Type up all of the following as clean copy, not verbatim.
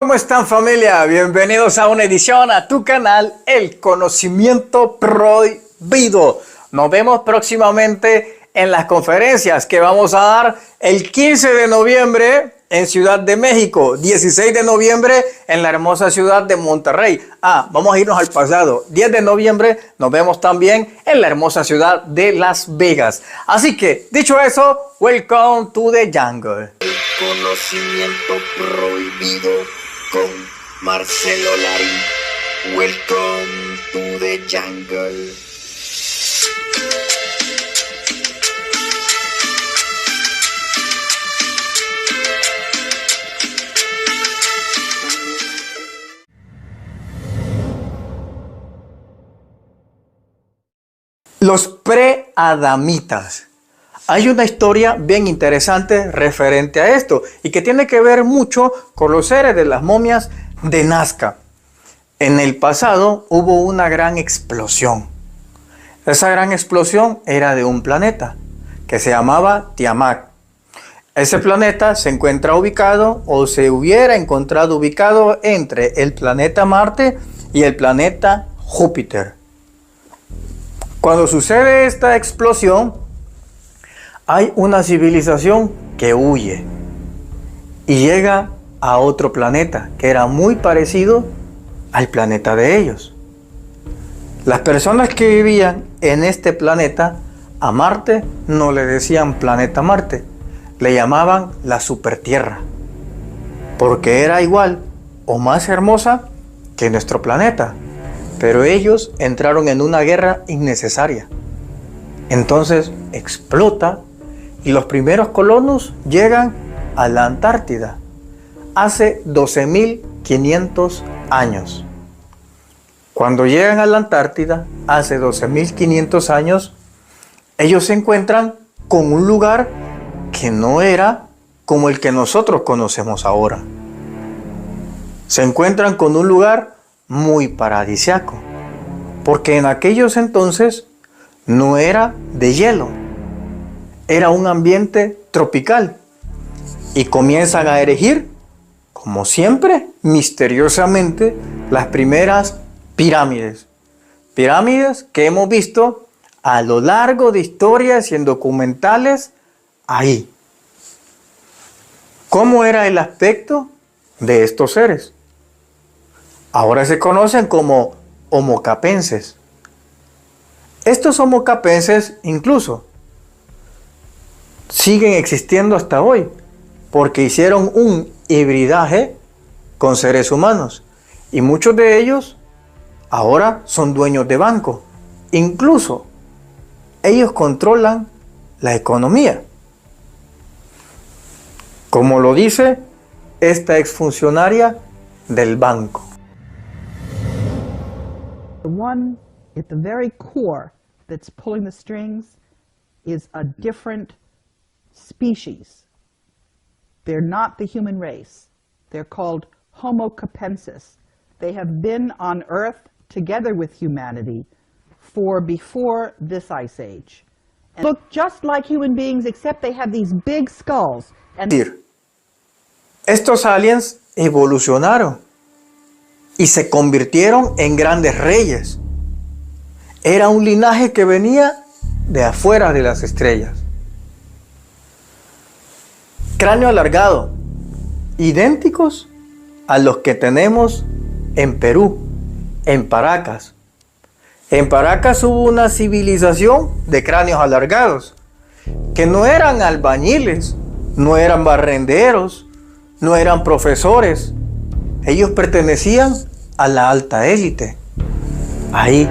¿Cómo están, familia? Bienvenidos a una edición a tu canal El Conocimiento Prohibido. Nos vemos próximamente en las conferencias que vamos a dar el 15 de noviembre en Ciudad de México, 16 de noviembre en la hermosa ciudad de Monterrey. Vamos a irnos al pasado. 10 de noviembre nos vemos también en la hermosa ciudad de Las Vegas. Así que, dicho eso, welcome to the jungle. El conocimiento prohibido con Marcelo Larín. Welcome to the jungle. Los preadamitas. Hay una historia bien interesante referente a esto y que tiene que ver mucho con los seres de las momias de Nazca. En el pasado hubo una gran explosión. Esa gran explosión era de un planeta que se llamaba Tiamat. Ese planeta se encuentra ubicado o se hubiera encontrado ubicado entre el planeta Marte y el planeta Júpiter. Cuando sucede esta explosión, hay una civilización que huye y llega a otro planeta que era muy parecido al planeta de ellos. Las personas que vivían en este planeta, a Marte no le decían planeta Marte, le llamaban la Supertierra, porque era igual o más hermosa que nuestro planeta. Pero ellos entraron en una guerra innecesaria. Entonces explota y los primeros colonos llegan a la Antártida hace 12.500 años. Cuando llegan a la Antártida hace 12.500 años, ellos se encuentran con un lugar que no era como el que nosotros conocemos ahora. Se encuentran con un lugar muy paradisíaco, porque en aquellos entonces no era de hielo, era un ambiente tropical, y comienzan a erigir, como siempre, misteriosamente, las primeras pirámides que hemos visto a lo largo de historias y en documentales ahí. ¿Cómo era el aspecto de estos seres? Ahora se conocen como Homo capenses. Estos Homo capenses incluso siguen existiendo hasta hoy porque hicieron un hibridaje con seres humanos y muchos de ellos ahora son dueños de banco. Incluso ellos controlan la economía. Como lo dice esta exfuncionaria del banco. The one at the very core that's pulling the strings is a different species. They're not the human race. They're called Homo capensis. They have been on Earth together with humanity for before this ice age. And look just like human beings, except they have these big skulls. And estos aliens evolucionaron y se convirtieron en grandes reyes. Era un linaje que venía de afuera de las estrellas. Cráneo alargado, idénticos a los que tenemos en Perú, en Paracas. En Paracas hubo una civilización de cráneos alargados, que no eran albañiles, no eran barrenderos, no eran profesores. Ellos pertenecían a la alta élite. Ahí.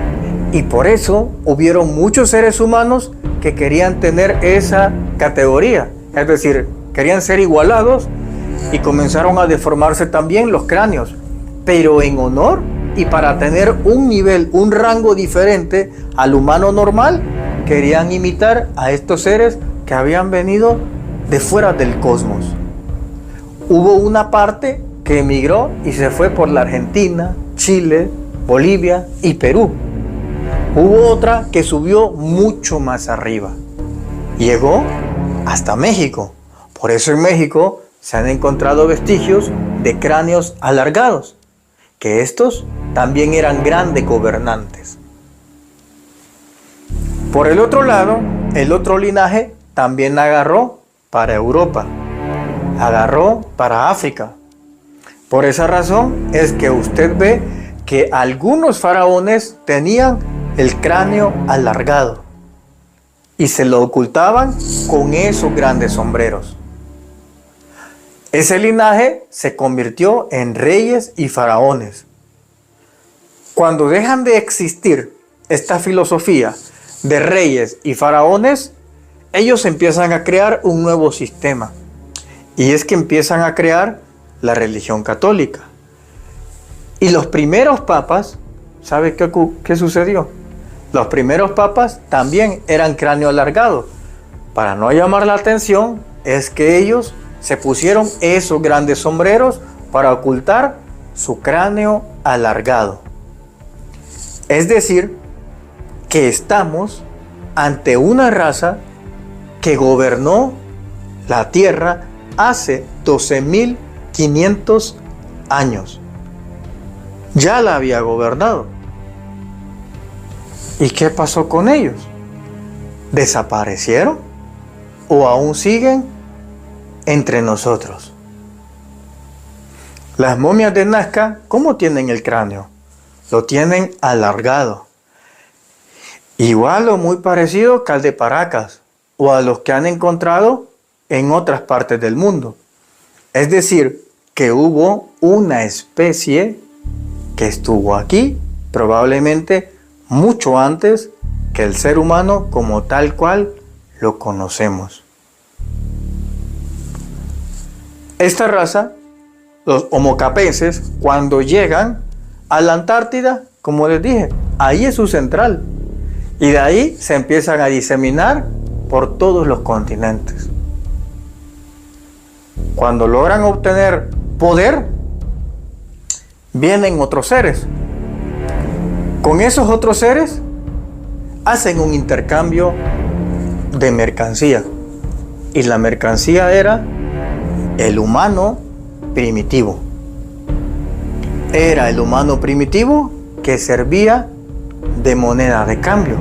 Y por eso hubieron muchos seres humanos que querían tener esa categoría. Es decir, querían ser igualados y comenzaron a deformarse también los cráneos. Pero en honor y para tener un nivel, un rango diferente al humano normal, querían imitar a estos seres que habían venido de fuera del cosmos. Hubo una parte que emigró y se fue por la Argentina, Chile, Bolivia y Perú. Hubo otra que subió mucho más arriba. Llegó hasta México. Por eso en México se han encontrado vestigios de cráneos alargados, que estos también eran grandes gobernantes. Por el otro lado, el otro linaje también agarró para Europa, agarró para África. Por esa razón es que usted ve que algunos faraones tenían el cráneo alargado y se lo ocultaban con esos grandes sombreros. Ese linaje se convirtió en reyes y faraones. Cuando dejan de existir esta filosofía de reyes y faraones, ellos empiezan a crear un nuevo sistema. Y es que empiezan a crear la religión católica. Y los primeros papas, ¿sabe qué sucedió? Los primeros papas también eran cráneo alargado. Para no llamar la atención, es que ellos se pusieron esos grandes sombreros para ocultar su cráneo alargado. Es decir, que estamos ante una raza que gobernó la tierra hace 12.500 años. Ya la había gobernado. ¿Y qué pasó con ellos? ¿Desaparecieron? ¿O aún siguen entre nosotros? Las momias de Nazca, ¿cómo tienen el cráneo? Lo tienen alargado. Igual o muy parecido que al de Paracas o a los que han encontrado en otras partes del mundo. Es decir, que hubo una especie que estuvo aquí probablemente mucho antes que el ser humano como tal cual lo conocemos. Esta raza, los homocapenses, cuando llegan a la Antártida, como les dije, ahí es su central. Y de ahí se empiezan a diseminar por todos los continentes. Cuando logran obtener poder, vienen otros seres. Con esos otros seres hacen un intercambio de mercancía. Y la mercancía era el humano primitivo. Era el humano primitivo que servía de moneda de cambio.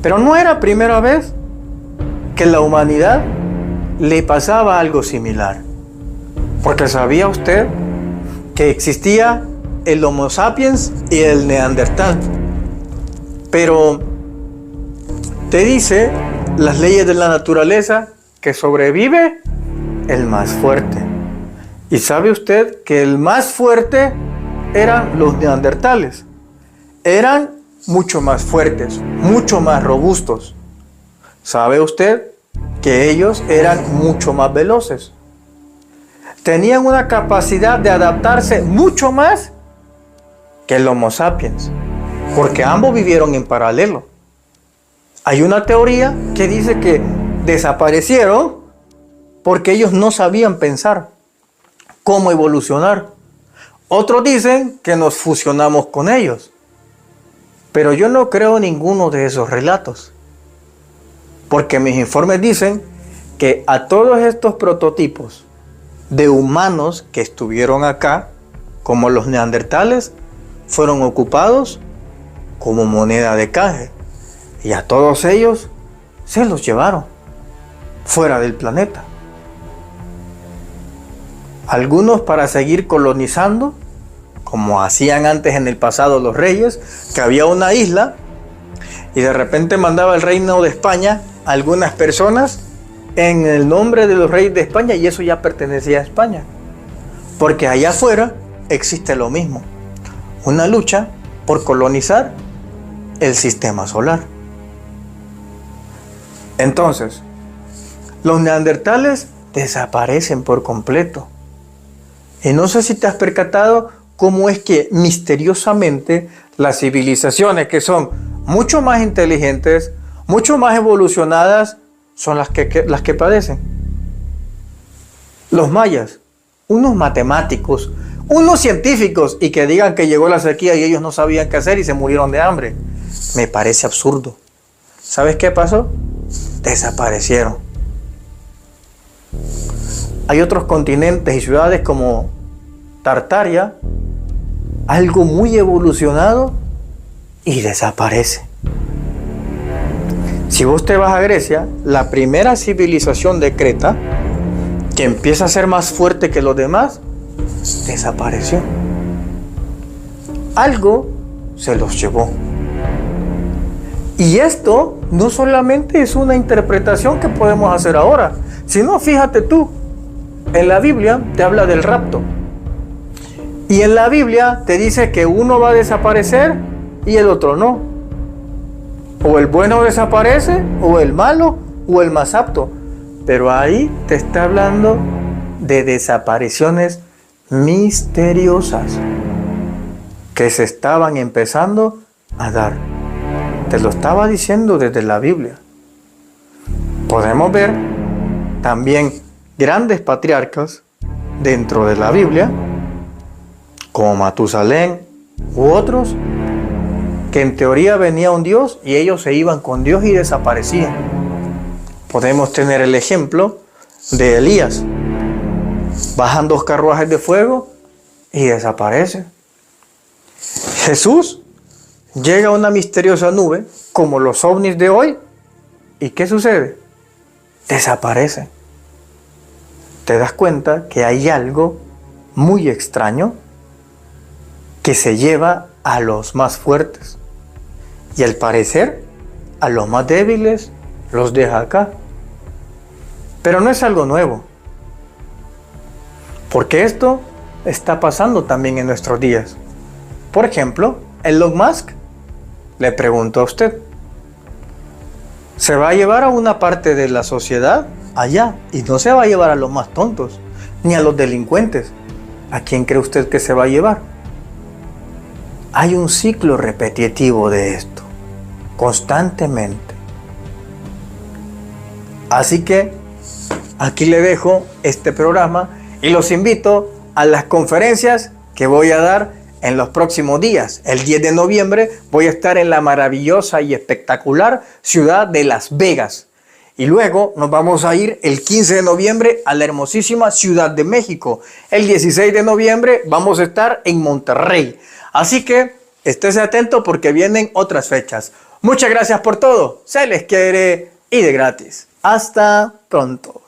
Pero no era primera vez que la humanidad le pasaba algo similar. Porque sabía usted que existía el Homo sapiens y el Neandertal. Pero te dice las leyes de la naturaleza que sobrevive el más fuerte. Y sabe usted que el más fuerte eran los neandertales. Eran mucho más fuertes, mucho más robustos. ¿Sabe usted que ellos eran mucho más veloces? Tenían una capacidad de adaptarse mucho más que el Homo sapiens, porque ambos vivieron en paralelo. Hay una teoría que dice que desaparecieron porque ellos no sabían pensar cómo evolucionar. Otros dicen que nos fusionamos con ellos. Pero yo no creo ninguno de esos relatos. Porque mis informes dicen que a todos estos prototipos de humanos que estuvieron acá, como los neandertales, fueron ocupados como moneda de canje. Y a todos ellos se los llevaron fuera del planeta. Algunos para seguir colonizando, como hacían antes en el pasado los reyes, que había una isla y de repente mandaba el reino de España a algunas personas en el nombre de los reyes de España, y eso ya pertenecía a España. Porque allá afuera existe lo mismo, una lucha por colonizar el sistema solar. Entonces, los neandertales desaparecen por completo. Y no sé si te has percatado cómo es que misteriosamente las civilizaciones que son mucho más inteligentes, mucho más evolucionadas, son las que padecen. Los mayas, unos matemáticos, unos científicos, y que digan que llegó la sequía y ellos no sabían qué hacer y se murieron de hambre. Me parece absurdo. ¿Sabes qué pasó? Desaparecieron. Hay otros continentes y ciudades como Tartaria, algo muy evolucionado, y desaparece. Si vos te vas a Grecia, la primera civilización de Creta, que empieza a ser más fuerte que los demás, desapareció. Algo se los llevó. Y esto no solamente es una interpretación que podemos hacer ahora, sino fíjate tú, en la Biblia te habla del rapto. Y en la Biblia te dice que uno va a desaparecer y el otro no. O el bueno desaparece, o el malo, o el más apto. Pero ahí te está hablando de desapariciones misteriosas que se estaban empezando a dar. Te lo estaba diciendo desde la Biblia. Podemos ver también grandes patriarcas dentro de la Biblia, como Matusalén u otros, que en teoría venía un Dios y ellos se iban con Dios y desaparecían. Podemos tener el ejemplo de Elías. Bajan 2 carruajes de fuego y desaparece. Jesús llega a una misteriosa nube, como los ovnis de hoy, ¿y qué sucede? Desaparece. Te das cuenta que hay algo muy extraño que se lleva a los más fuertes y al parecer a los más débiles los deja acá. Pero no es algo nuevo, porque esto está pasando también en nuestros días. Por ejemplo, Elon Musk, le pregunto a usted, ¿se va a llevar a una parte de la sociedad allá? Y no se va a llevar a los más tontos, ni a los delincuentes. ¿A quién cree usted que se va a llevar? Hay un ciclo repetitivo de esto, constantemente. Así que aquí le dejo este programa y los invito a las conferencias que voy a dar en los próximos días. El 10 de noviembre voy a estar en la maravillosa y espectacular ciudad de Las Vegas. Y luego nos vamos a ir el 15 de noviembre a la hermosísima Ciudad de México. El 16 de noviembre vamos a estar en Monterrey. Así que estés atento porque vienen otras fechas. Muchas gracias por todo. Se les quiere y de gratis. Hasta pronto.